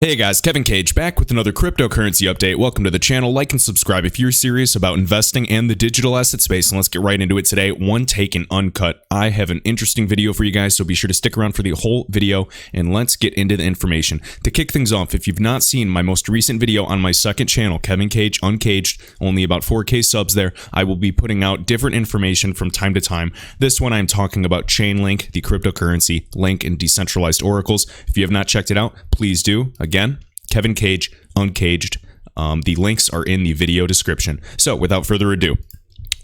Hey guys, Kevin Cage back with another cryptocurrency update. Welcome to the channel. Like and subscribe if you're serious about investing and the digital asset space. And let's get right into it today. One take and uncut. I have an interesting video for you guys, so be sure to stick around for the whole video and let's get into the information. To kick things off, if you've not seen my most recent video on my second channel, Kevin Cage Uncaged, only about 4K subs there, I will be putting out different information from time to time. This one I'm talking about Chainlink, the cryptocurrency, Link, and decentralized oracles. If you have not checked it out, please do. Again, Kevin Cage Uncaged. The links are in the video description. So without further ado,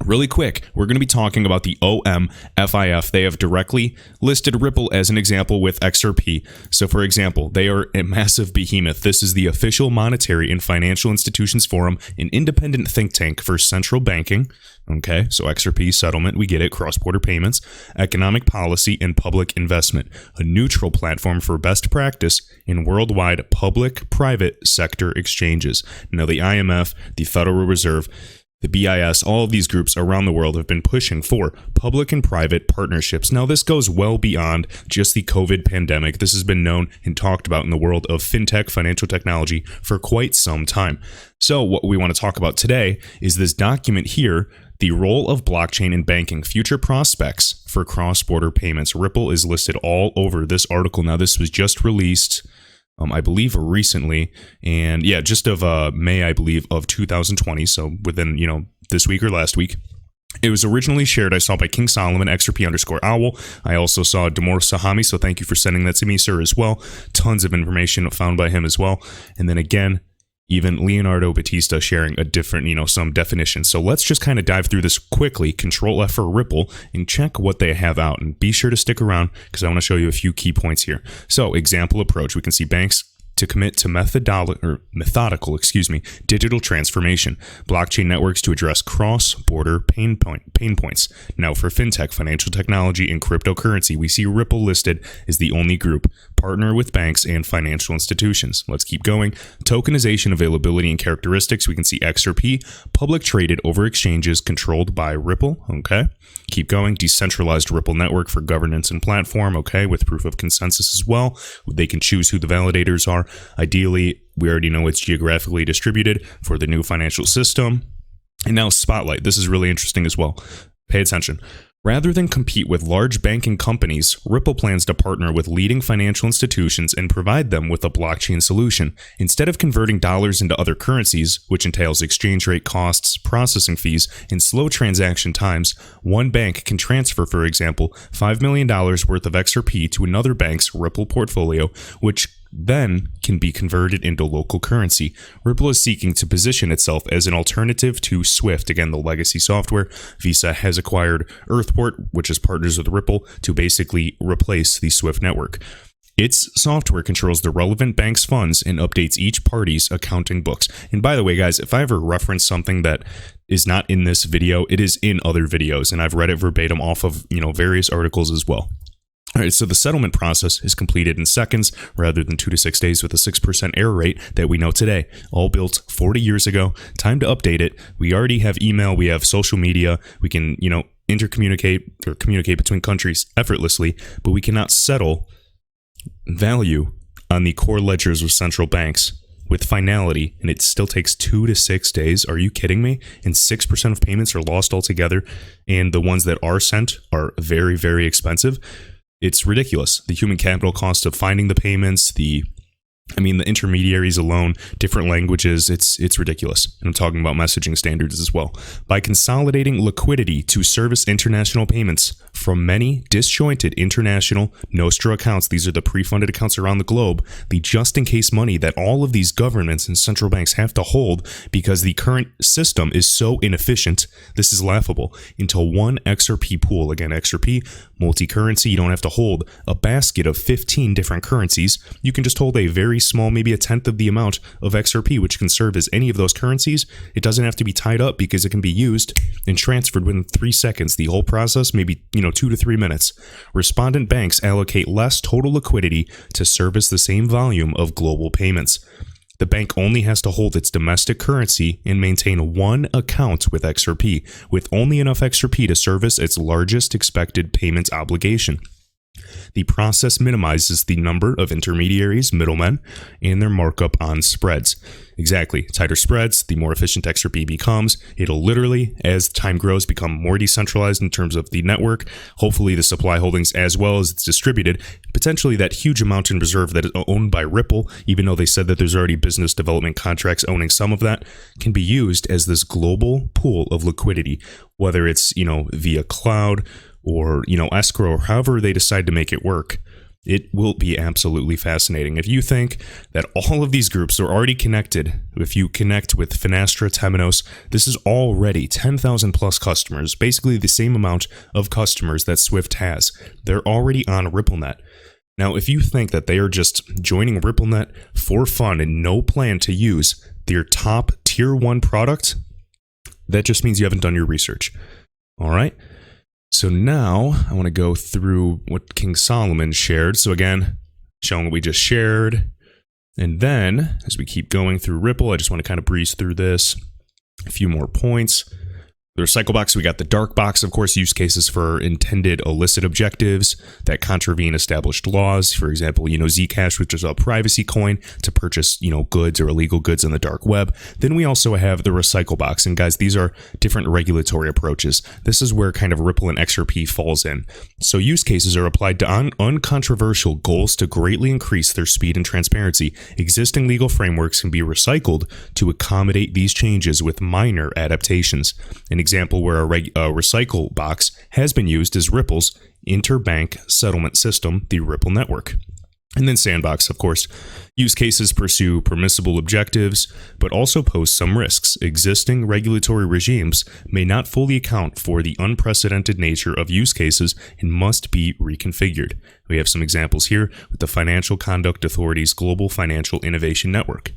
really quick, we're going to be talking about the OMFIF. They have directly listed Ripple as an example with XRP. So for example, they are a massive behemoth. This is the official monetary and financial institutions forum, an independent think tank for central banking. Okay, so XRP settlement, we get it, cross-border payments, economic policy, and public investment. A neutral platform for best practice in worldwide public-private sector exchanges. Now the IMF, the Federal Reserve, the BIS, all of these groups around the world have been pushing for public and private partnerships. Now, this goes well beyond just the COVID pandemic. This has been known and talked about in the world of fintech, financial technology, for quite some time. So what we want to talk about today is this document here, the role of blockchain in banking, future prospects for cross-border payments. Ripple is listed all over this article. Now, this was just released I believe recently, and yeah, just of May, I believe, of 2020. So within, this week or last week. It was originally shared, I saw, by King Solomon, XRP_owl. I also saw Damor Sahami, so thank you for sending that to me, sir, as well. Tons of information found by him as well. And then again, even Leonardo Battista sharing a different, some definition. So let's just kind of dive through this quickly, Control F for Ripple, and check what they have out. And be sure to stick around because I want to show you a few key points here. So example approach, we can see banks to commit to methodical digital transformation, blockchain networks to address cross-border pain points. Now for fintech, financial technology, and cryptocurrency, we see Ripple listed as the only group. Partner with banks and financial institutions. Let's keep going. Tokenization, availability, and characteristics. We can see XRP, public traded over exchanges controlled by Ripple. Okay. Keep going. Decentralized Ripple network for governance and platform. Okay. With proof of consensus as well. They can choose who the validators are. Ideally, we already know it's geographically distributed for the new financial system. And now Spotlight. This is really interesting as well. Pay attention. Rather than compete with large banking companies, Ripple plans to partner with leading financial institutions and provide them with a blockchain solution. Instead of converting dollars into other currencies, which entails exchange rate costs, processing fees, and slow transaction times, one bank can transfer, for example, $5 million worth of XRP to another bank's Ripple portfolio, which then can be converted into local currency. Ripple is seeking to position itself as an alternative to SWIFT, again, the legacy software. Visa has acquired Earthport, which is partners with Ripple, to basically replace the SWIFT network. Its software controls the relevant bank's funds and updates each party's accounting books. And by the way, guys, if I ever reference something that is not in this video, it is in other videos, and I've read it verbatim off of, various articles as well. All right, so the settlement process is completed in seconds rather than 2 to 6 days with a 6% error rate that we know today. All built 40 years ago. Time to update it. We already have email. We have social media. We can, intercommunicate or communicate between countries effortlessly, but we cannot settle value on the core ledgers of central banks with finality, and it still takes 2 to 6 days. Are you kidding me? And 6% of payments are lost altogether, and the ones that are sent are very, very expensive. It's ridiculous. The human capital cost of finding the payments, the intermediaries alone, different languages, it's ridiculous. And I'm talking about messaging standards as well. By consolidating liquidity to service international payments from many disjointed international Nostra accounts, these are the pre-funded accounts around the globe, the just-in-case money that all of these governments and central banks have to hold because the current system is so inefficient, this is laughable, into one XRP pool. Again, XRP, multi-currency, you don't have to hold a basket of 15 different currencies. You can just hold a very small, maybe a tenth of the amount of XRP, which can serve as any of those currencies. It doesn't have to be tied up because it can be used and transferred within 3 seconds. The whole process, maybe 2 to 3 minutes. Respondent banks allocate less total liquidity to service the same volume of global payments. The bank only has to hold its domestic currency and maintain one account with XRP, with only enough XRP to service its largest expected payments obligation. The process minimizes the number of intermediaries, middlemen, and their markup on spreads. Exactly. Tighter spreads, the more efficient XRP becomes. It'll literally, as time grows, become more decentralized in terms of the network. Hopefully the supply holdings as well as it's distributed. Potentially that huge amount in reserve that is owned by Ripple, even though they said that there's already business development contracts owning some of that, can be used as this global pool of liquidity, whether it's, via cloud or, escrow, or however they decide to make it work. It will be absolutely fascinating. If you think that all of these groups are already connected, if you connect with Finastra, Temenos, this is already 10,000 plus customers, basically the same amount of customers that Swift has. They're already on RippleNet. Now, if you think that they are just joining RippleNet for fun and no plan to use their top tier 1 product, that just means you haven't done your research. All right? So now I want to go through what King Solomon shared. So again, showing what we just shared. And then as we keep going through Ripple, I just want to kind of breeze through this. A few more points. The recycle box, we got the dark box, of course, use cases for intended illicit objectives that contravene established laws. For example, Zcash, which is a privacy coin to purchase, goods or illegal goods on the dark web. Then we also have the recycle box. And guys, these are different regulatory approaches. This is where kind of Ripple and XRP falls in. So use cases are applied to uncontroversial goals to greatly increase their speed and transparency. Existing legal frameworks can be recycled to accommodate these changes with minor adaptations. An example where a recycle box has been used is Ripple's interbank settlement system, the Ripple network. And then Sandbox, of course, use cases pursue permissible objectives, but also pose some risks. Existing regulatory regimes may not fully account for the unprecedented nature of use cases and must be reconfigured. We have some examples here with the Financial Conduct Authority's Global Financial Innovation Network.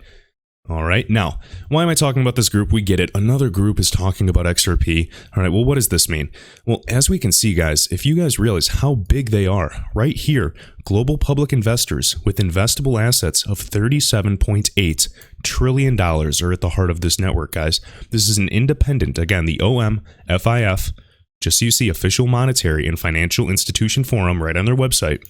All right, now, why am I talking about this group? We get it. Another group is talking about XRP. All right, well, what does this mean? Well, as we can see, guys, if you guys realize how big they are, right here, global public investors with investable assets of $37.8 trillion are at the heart of this network, guys. This is an independent, again, the OMFIF, just so you see, Official Monetary and Financial Institution Forum right on their website.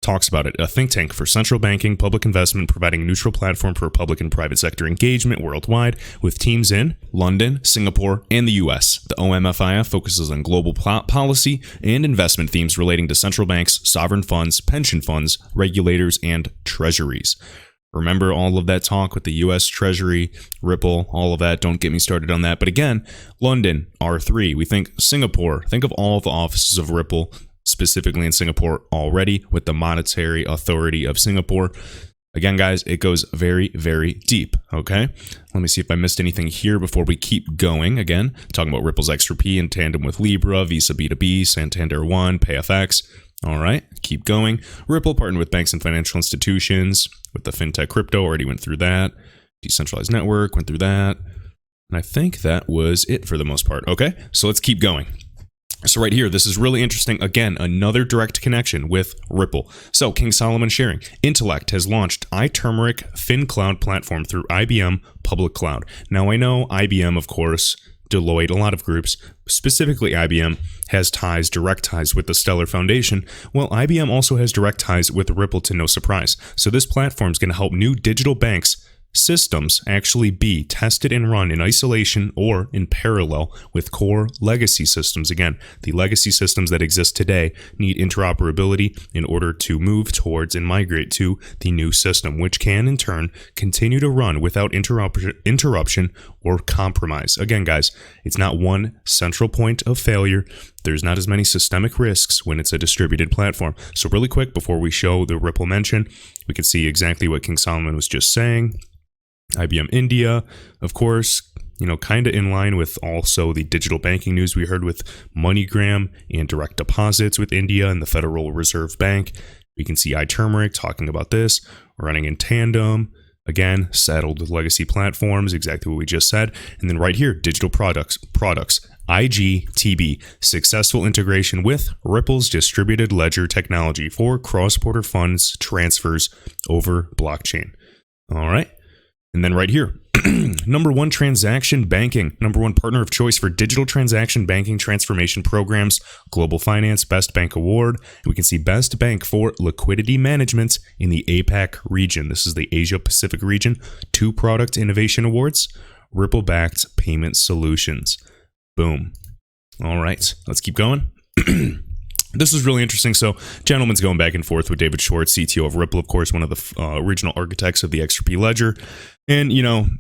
Talks about it. A think tank for central banking, public investment, providing a neutral platform for public and private sector engagement worldwide with teams in London, Singapore, and the US. The OMFIF focuses on global policy and investment themes relating to central banks, sovereign funds, pension funds, regulators, and treasuries. Remember all of that talk with the US Treasury, Ripple, all of that. Don't get me started on that. But again, London, R3. We think Singapore. Think of all the offices of Ripple, specifically in Singapore already, with the Monetary Authority of Singapore. Again, guys, it goes very, very deep, okay? Let me see if I missed anything here before we keep going. Again, talking about Ripple's XRP in tandem with Libra, Visa B2B, Santander One, PayFX. All right, keep going. Ripple partnered with banks and financial institutions with the fintech crypto. Already went through that. Decentralized network, went through that. And I think that was it for the most part. Okay, so let's keep going. So right here, this is really interesting. Again, another direct connection with Ripple. So King Solomon sharing. Intellect has launched iTurmeric FinCloud platform through IBM Public Cloud. Now I know IBM, of course, Deloitte, a lot of groups, specifically IBM, has direct ties with the Stellar Foundation. Well, IBM also has direct ties with Ripple, to no surprise. So this platform is going to help new digital banks systems actually be tested and run in isolation or in parallel with core legacy systems. Again, the legacy systems that exist today need interoperability in order to move towards and migrate to the new system, which can in turn continue to run without interruption or compromise. Again, guys, it's not one central point of failure. There's not as many systemic risks when it's a distributed platform. So really quick, before we show the Ripple mention, we can see exactly what King Solomon was just saying. IBM India, of course, kind of in line with also the digital banking news we heard with MoneyGram and direct deposits with India and the Federal Reserve Bank. We can see iTurmeric talking about this, running in tandem. Again, saddled with legacy platforms, exactly what we just said. And then right here, digital products, IGTB, successful integration with Ripple's distributed ledger technology for cross-border funds transfers over blockchain. All right. And then right here, number one transaction banking, number one partner of choice for digital transaction banking transformation programs, Global Finance Best Bank Award. And we can see Best Bank for liquidity management in the APAC region. This is the Asia Pacific region. 2 product innovation awards, Ripple-backed payment solutions. Boom. All right, let's keep going. This is really interesting. So, gentleman's going back and forth with David Schwartz, CTO of Ripple, of course, one of the original architects of the XRP ledger. And,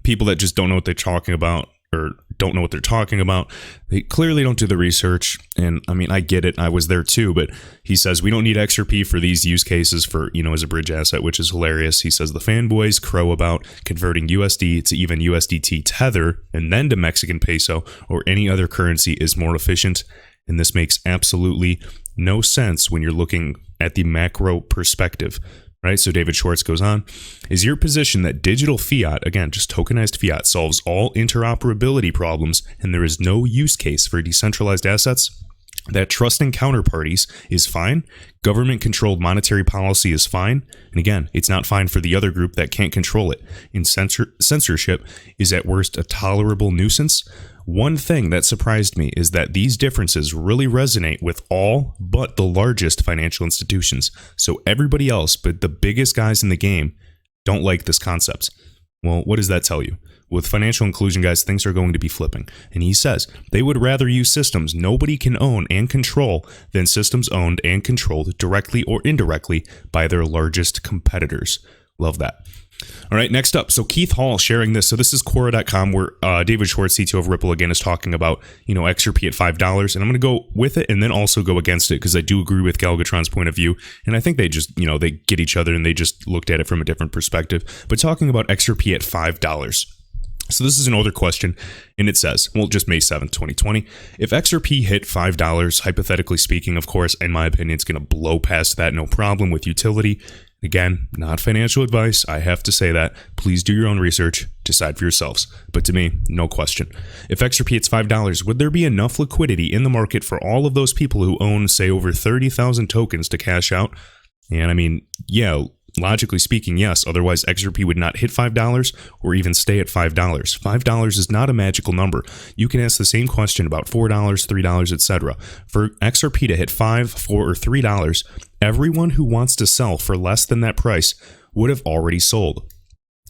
people that just don't know what they're talking about or don't know what they're talking about, they clearly don't do the research. And, I get it. I was there too. But he says we don't need XRP for these use cases for, as a bridge asset, which is hilarious. He says the fanboys crow about converting USD to even USDT Tether and then to Mexican peso or any other currency is more efficient. And this makes absolutely no sense when you're looking at the macro perspective, right? So David Schwartz goes on, is your position that digital fiat, again, just tokenized fiat, solves all interoperability problems and there is no use case for decentralized assets? That trusting counterparties is fine. Government-controlled monetary policy is fine. And again, it's not fine for the other group that can't control it. And censorship is at worst a tolerable nuisance. One thing that surprised me is that these differences really resonate with all but the largest financial institutions. So everybody else but the biggest guys in the game don't like this concept. Well, what does that tell you? With financial inclusion, guys, things are going to be flipping. And he says they would rather use systems nobody can own and control than systems owned and controlled directly or indirectly by their largest competitors. Love that. All right, next up. So Keith Hall sharing this. So this is Quora.com where David Schwartz, CTO of Ripple, again, is talking about, XRP at $5. And I'm going to go with it and then also go against it because I do agree with Galgatron's point of view. And I think they just, they get each other and they just looked at it from a different perspective. But talking about XRP at $5. So this is an older question, and it says, just May 7th, 2020, if XRP hit $5, hypothetically speaking, of course, in my opinion, it's going to blow past that, no problem with utility. Again, not financial advice. I have to say that. Please do your own research. Decide for yourselves. But to me, no question. If XRP hits $5, would there be enough liquidity in the market for all of those people who own, say, over 30,000 tokens to cash out? And logically speaking, yes. Otherwise, XRP would not hit $5 or even stay at $5. $5 is not a magical number. You can ask the same question about $4, $3, etc. For XRP to hit $5, $4, or $3, everyone who wants to sell for less than that price would have already sold.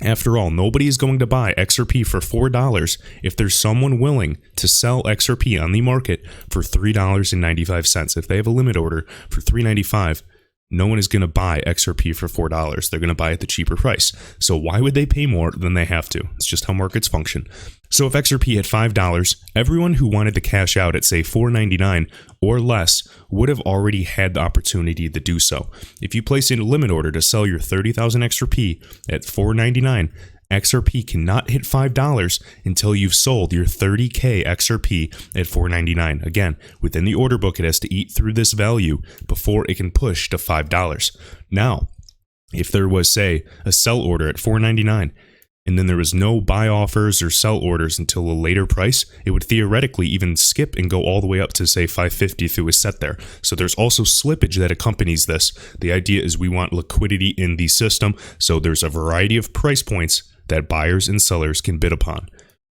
After all, nobody is going to buy XRP for $4 if there's someone willing to sell XRP on the market for $3.95. If they have a limit order for $3.95, no one is going to buy XRP for $4. They're going to buy at the cheaper price. So why would they pay more than they have to? It's just how markets function. So if XRP hit $5, everyone who wanted to cash out at, say, $4.99 or less would have already had the opportunity to do so. If you place in a limit order to sell your 30,000 XRP at $4.99, XRP cannot hit $5 until you've sold your 30K XRP at $4.99. Again, within the order book, it has to eat through this value before it can push to $5. Now, if there was, say, a sell order at $4.99, and then there was no buy offers or sell orders until a later price, it would theoretically even skip and go all the way up to, say, $5.50 if it was set there. So there's also slippage that accompanies this. The idea is we want liquidity in the system, so there's a variety of price points that buyers and sellers can bid upon.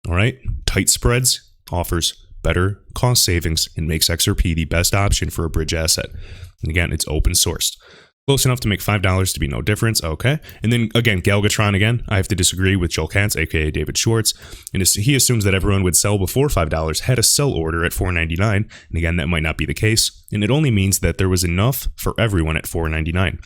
All right, tight spreads offers better cost savings and makes XRP the best option for a bridge asset. And again, it's open sourced. Close enough to make $5 to be no difference. Okay. And then again, Galgatron again, I have to disagree with Joel Katz, aka David Schwartz. And he assumes that everyone would sell before $5 had a sell order at $4.99. And again, that might not be the case. And it only means that there was enough for everyone at $4.99.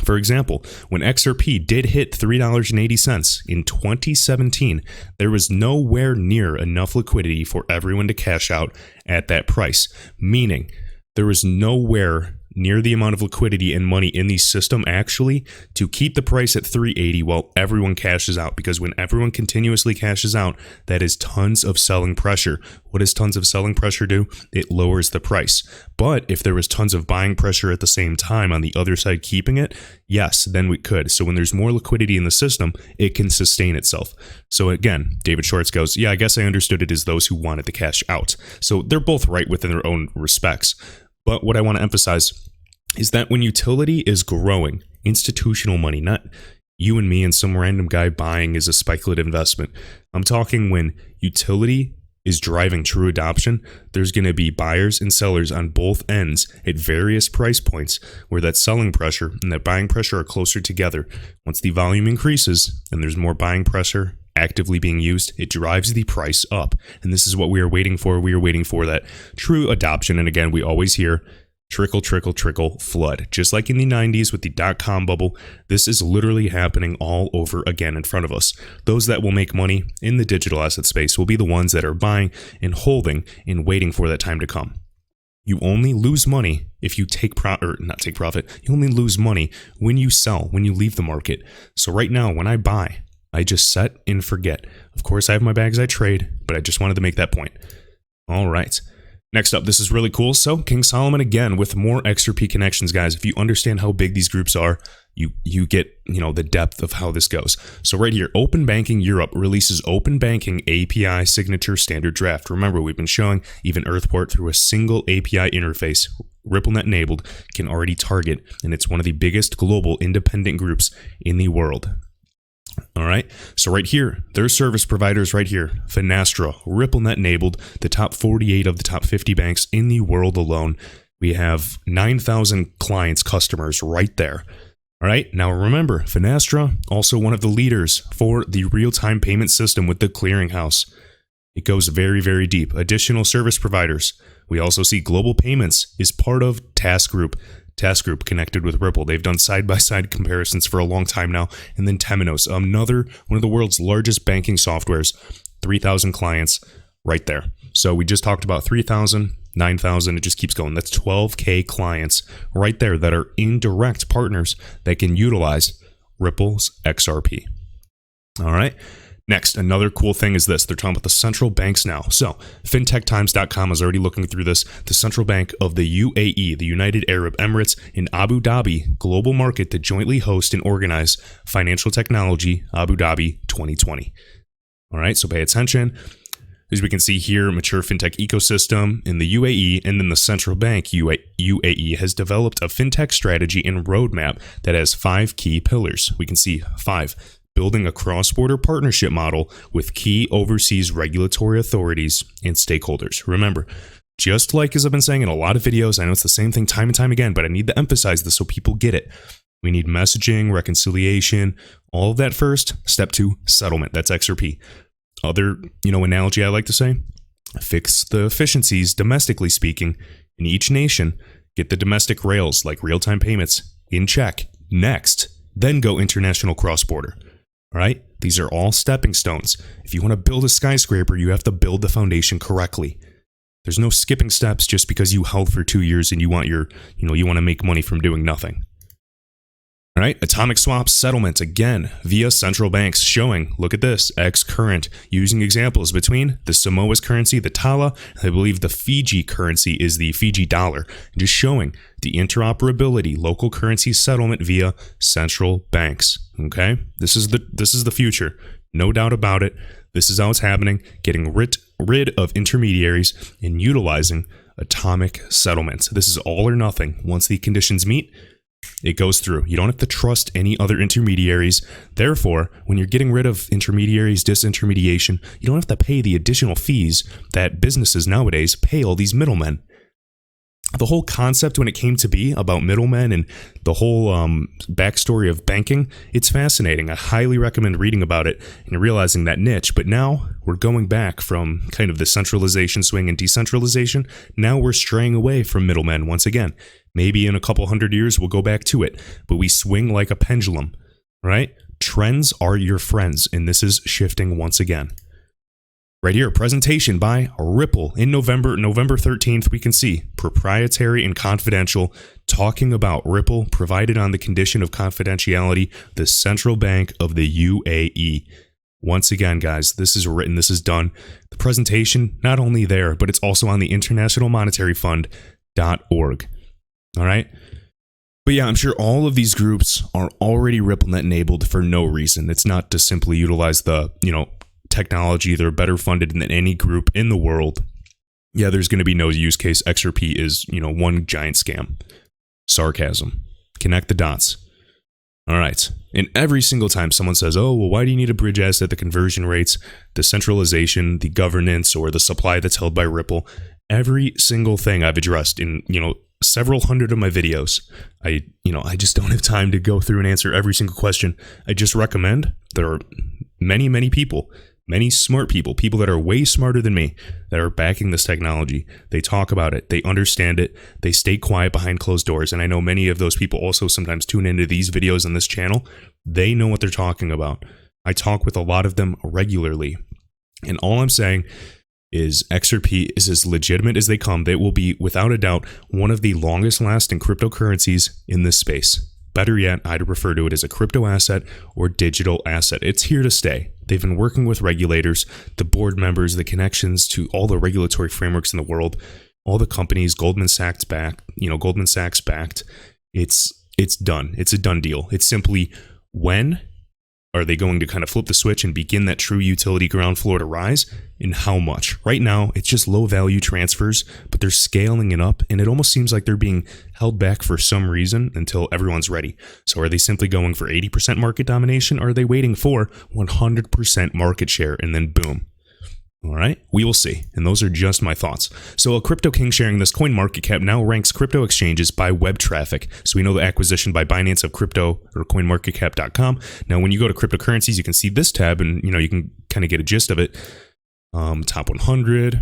For example, when XRP did hit $3.80 in 2017, there was nowhere near enough liquidity for everyone to cash out at that price, meaning there was nowhere near the amount of liquidity and money in the system actually to keep the price at $3.80 while everyone cashes out, because when everyone continuously cashes out, that is tons of selling pressure. What does tons of selling pressure do? It lowers the price. But if there was tons of buying pressure at the same time on the other side keeping it, yes, then we could. So when there's more liquidity in the system, it can sustain itself. So again, David Schwartz goes, yeah, I guess I understood it as those who wanted to cash out. So they're both right within their own respects. But what I want to emphasize is that when utility is growing, institutional money, not you and me and some random guy buying is a speculative investment. I'm talking when utility is driving true adoption, there's going to be buyers and sellers on both ends at various price points where that selling pressure and that buying pressure are closer together. Once the volume increases and there's more buying pressure actively being used, it drives the price up. And this is what we are waiting for. We are waiting for that true adoption. And again, we always hear trickle, trickle, trickle, flood. Just like in the 90s with the dot-com bubble, this is literally happening all over again in front of us. Those that will make money in the digital asset space will be the ones that are buying and holding and waiting for that time to come. You only lose money if you not take profit. You only lose money when you sell, when you leave the market. So right now, when I buy, I just set and forget. Of course, I have my bags I trade, but I just wanted to make that point. All right. Next up, this is really cool. So King Solomon again with more XRP connections, guys. If you understand how big these groups are, you get, the depth of how this goes. So right here, Open Banking Europe releases Open Banking API Signature Standard Draft. Remember, we've been showing even Earthport through a single API interface. RippleNet enabled can already target, and it's one of the biggest global independent groups in the world. All right, so right here, their service providers right here, Finastra, RippleNet enabled, the top 48 of the top 50 banks in the world alone. We have 9,000 clients, customers right there. All right, now remember, Finastra, also one of the leaders for the real-time payment system with the clearinghouse. It goes very, very deep. Additional service providers. We also see Global Payments is part of Task Group. Task Group connected with Ripple. They've done side-by-side comparisons for a long time now. And then Temenos, another one of the world's largest banking softwares, 3,000 clients right there. So we just talked about 3,000, 9,000. It just keeps going. That's 12K clients right there that are indirect partners that can utilize Ripple's XRP. All right. Next, another cool thing is this. They're talking about the central banks now. So, fintechtimes.com is already looking through this. The central bank of the UAE, the United Arab Emirates, and Abu Dhabi global market to jointly host and organize Financial Technology Abu Dhabi 2020. All right, so pay attention. As we can see here, mature fintech ecosystem in the UAE, and then the central bank UAE has developed a fintech strategy and roadmap that has 5 key pillars. We can see 5. Building a cross-border partnership model with key overseas regulatory authorities and stakeholders. Remember, just like as I've been saying in a lot of videos, I know it's the same thing time and time again, but I need to emphasize this so people get it. We need messaging, reconciliation, all of that first. Step 2, settlement. That's XRP. Other, analogy I like to say, fix the efficiencies, domestically speaking, in each nation. Get the domestic rails, like real-time payments, in check. Next, then go international cross-border. All right, these are all stepping stones. If you want to build a skyscraper, you have to build the foundation correctly. There's no skipping steps just because you held for 2 years and you want you want to make money from doing nothing. All right, atomic swaps settlement again via central banks showing, look at this, X current, using examples between the Samoa's currency, the Tala, I believe the Fiji currency is the Fiji dollar, just showing the interoperability, local currency settlement via central banks. Okay, this is the future, no doubt about it. This is how it's happening, getting rid of intermediaries and utilizing atomic settlements. This is all or nothing. Once the conditions meet, it goes through. You don't have to trust any other intermediaries. Therefore, when you're getting rid of intermediaries, disintermediation, you don't have to pay the additional fees that businesses nowadays pay all these middlemen. The whole concept when it came to be about middlemen and the whole backstory of banking, it's fascinating. I highly recommend reading about it and realizing that niche. But now we're going back from kind of the centralization swing and decentralization. Now we're straying away from middlemen once again. Maybe in a couple hundred years we'll go back to it, but we swing like a pendulum, right? Trends are your friends, and this is shifting once again. Right here, presentation by Ripple in November 13th, we can see proprietary and confidential, talking about Ripple provided on the condition of confidentiality, the central bank of the UAE. Once again, guys, this is written, this is done. The presentation, not only there, but it's also on the International Monetary Fund.org. All right. But yeah, I'm sure all of these groups are already RippleNet enabled for no reason. It's not to simply utilize the, technology. They're better funded than any group in the world. Yeah, there's going to be no use case. XRP is, one giant scam. Sarcasm. Connect the dots. All right. And every single time someone says, oh, well, why do you need a bridge asset? The conversion rates, the centralization, the governance, or the supply that's held by Ripple. Every single thing I've addressed in, several hundred of my videos. I just don't have time to go through and answer every single question. I just recommend there are many people, many smart people that are way smarter than me that are backing this technology. They talk about it. They understand it. They stay quiet behind closed doors. And I know many of those people also sometimes tune into these videos on this channel. They know what they're talking about. I talk with a lot of them regularly. And all I'm saying is XRP is as legitimate as they come. They will be, without a doubt, one of the longest lasting cryptocurrencies in this space. Better yet, I'd refer to it as a crypto asset or digital asset. It's here to stay. They've been working with regulators, the board members, the connections to all the regulatory frameworks in the world, all the companies, Goldman Sachs backed. It's done. It's a done deal. It's simply, when are they going to kind of flip the switch and begin that true utility ground floor to rise, and how much? Right now, it's just low value transfers, but they're scaling it up, and it almost seems like they're being held back for some reason until everyone's ready. So are they simply going for 80% market domination, or are they waiting for 100% market share, and then boom? All right, we will see. And those are just my thoughts. So a crypto king sharing this, CoinMarketCap now ranks crypto exchanges by web traffic. So we know the acquisition by Binance of crypto, or CoinMarketCap.com. Now, when you go to cryptocurrencies, you can see this tab, and you can kind of get a gist of it. Top 100.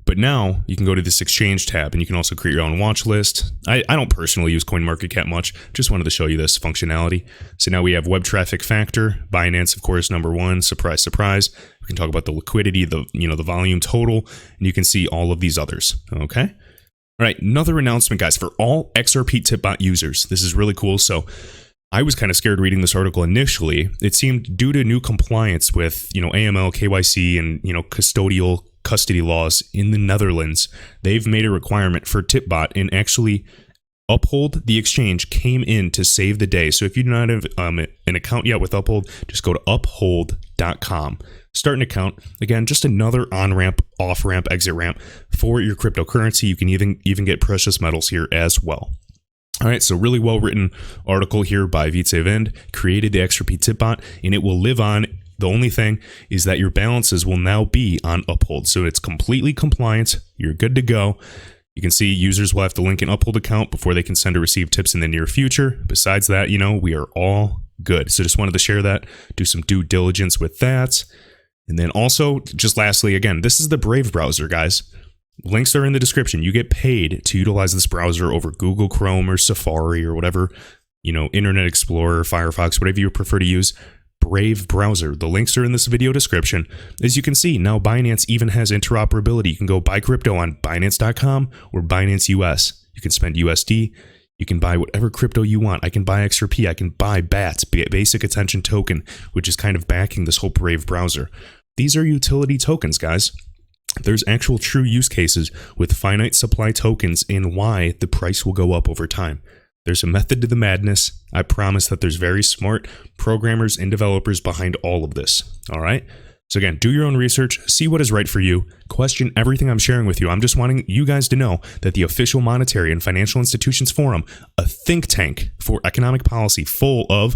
But now you can go to this exchange tab, and you can also create your own watch list. I don't personally use CoinMarketCap much. Just wanted to show you this functionality. So now we have web traffic factor, Binance, of course, number one. Surprise, surprise. We can talk about the liquidity, the volume total, and you can see all of these others. Okay. All right. Another announcement, guys, for all XRP Tipbot users. This is really cool. So I was kind of scared reading this article initially. It seemed due to new compliance with, AML, KYC, and, custodial custody laws in the Netherlands, they've made a requirement for Tipbot, and actually Uphold, the exchange, came in to save the day. So if you do not have an account yet with Uphold, just go to uphold.com. Start an account. Again, just another on-ramp, off-ramp, exit ramp for your cryptocurrency. You can even get precious metals here as well. All right, so really well-written article here by Vitse Vind, created the XRP Tipbot, and it will live on. The only thing is that your balances will now be on Uphold. So it's completely compliant. You're good to go. You can see users will have to link an Uphold account before they can send or receive tips in the near future. Besides that, we are all good. So just wanted to share that, do some due diligence with that. And then also, just lastly, again, this is the Brave browser, guys. Links are in the description. You get paid to utilize this browser over Google Chrome or Safari or whatever, Internet Explorer, Firefox, whatever you prefer to use. Brave browser. The links are in this video description. As you can see, now Binance even has interoperability. You can go buy crypto on Binance.com or Binance US. You can spend USD. You can buy whatever crypto you want. I can buy XRP. I can buy BATS, Basic Attention Token, which is kind of backing this whole Brave browser. These are utility tokens, guys. There's actual true use cases with finite supply tokens and why the price will go up over time. There's a method to the madness. I promise that there's very smart programmers and developers behind all of this. All right. So again, do your own research, see what is right for you, question everything I'm sharing with you. I'm just wanting you guys to know that the Official Monetary and Financial Institutions Forum, a think tank for economic policy full of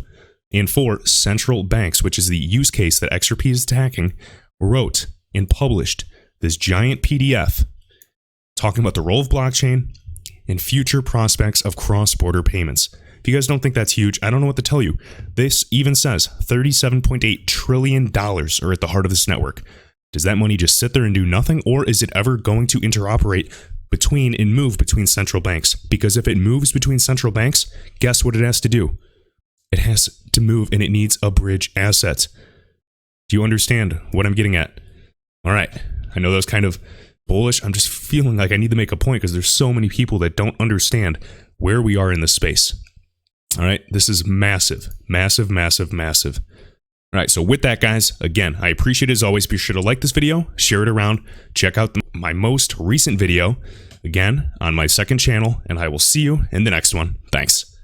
and for central banks, which is the use case that XRP is attacking, wrote and published this giant PDF talking about the role of blockchain and future prospects of cross-border payments. If you guys don't think that's huge, I don't know what to tell you. This even says $37.8 trillion are at the heart of this network. Does that money just sit there and do nothing, or is it ever going to interoperate between and move between central banks? Because if it moves between central banks, guess what it has to do? It has to move, and it needs a bridge asset. Do you understand what I'm getting at? All right. I know that was kind of bullish. I'm just feeling like I need to make a point because there's so many people that don't understand where we are in this space. All right. This is massive, massive, massive, massive. All right. So with that, guys, again, I appreciate it as always. Be sure to like this video, share it around, check out my most recent video, again, on my second channel, and I will see you in the next one. Thanks.